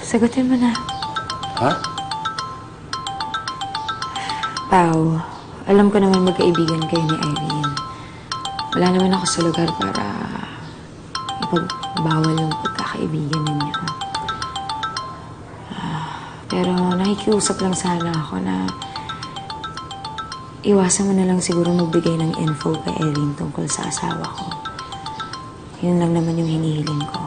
Sagutin mo na. Ha? Pao, alam ko naman magkaibigan kayo ni Irene. Wala naman ako sa lugar para ipagbawal yung pagkakaibigan ninyo. Pero nakikiusap lang sana ako na iwasan mo na lang siguro magbigay ng info kay Irene tungkol sa asawa ko. Yun lang naman yung hinihiling ko.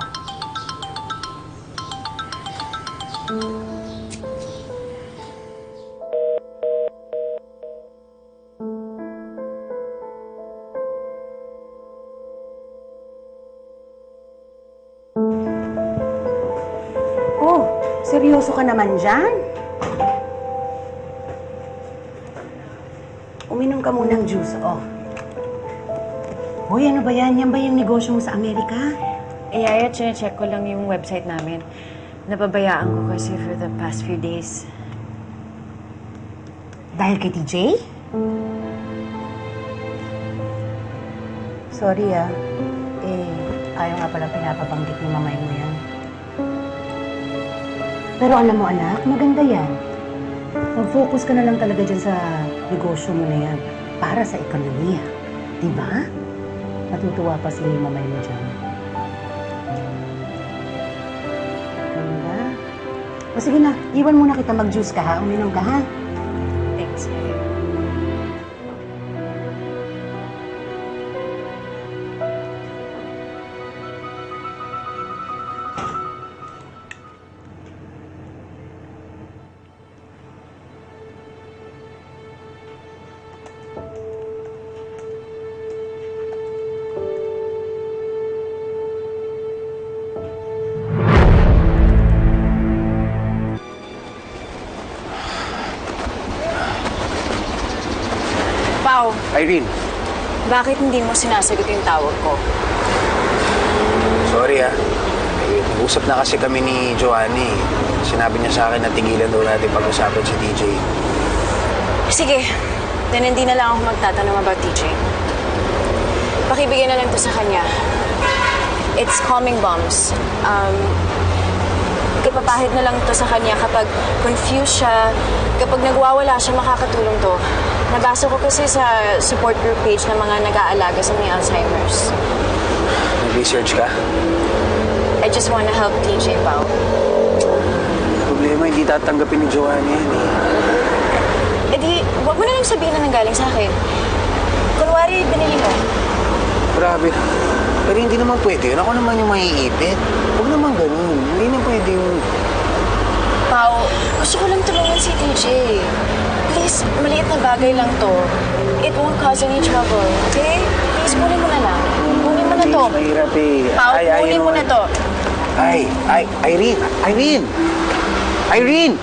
Oh, seryoso ka naman dyan? Uminom ka munang juice, oh. Hoy, ano ba yan? Yan ba yung negosyo mo sa Amerika? Yaya, check ko lang yung website namin. Napabayaan ko kasi for the past few days. Dahil kay TJ? Sorry ayaw nga palang pinapabanggit ni mamay mo yan. Pero alam mo anak, maganda yan. Mag-focus ka na lang talaga dyan sa negosyo mo na yan para sa ekonomiya. Diba? Natutuwa pa si mamay mo dyan. Ganda. O sige na, iwan muna kita mag-juice ka ha. Uminom ka ha. Thanks, Yaya. Pao, Irene, bakit hindi mo sinasagot yung tawag ko? sorry Usap na kasi kami ni Joanny. Sinabi niya sa akin na tigilan daw natin pag-usapan si TJ. Sige, then hindi na lang ako magtatanong about TJ. Pakibigyan na lang to sa kanya. It's calming bombs. Ipapahid na lang to sa kanya kapag confused siya, kapag nagwawala siya, makakatulong to. Nabasa ko kasi sa support group page ng mga nag-aalaga sa may Alzheimer's. Nag-research ka? I just wanna help TJ, Pao. Problema, hindi tatanggapin ni Joanny yan Eh di, wag mo na lang sabihin na nanggaling sa akin. Kunwari, binili mo. Grabe. Pero hindi naman pwede yun. Ako naman yung maiipit. Huwag naman ganun. Hindi na pwede yun. Pao, gusto ko lang tulungan si TJ. Please, maliit na bagay lang to. It won't cause any trouble, okay? Please, kunin mo na lang. Kunin mo na to. Mahirap Pao, kunin mo na to. Irene! Irene!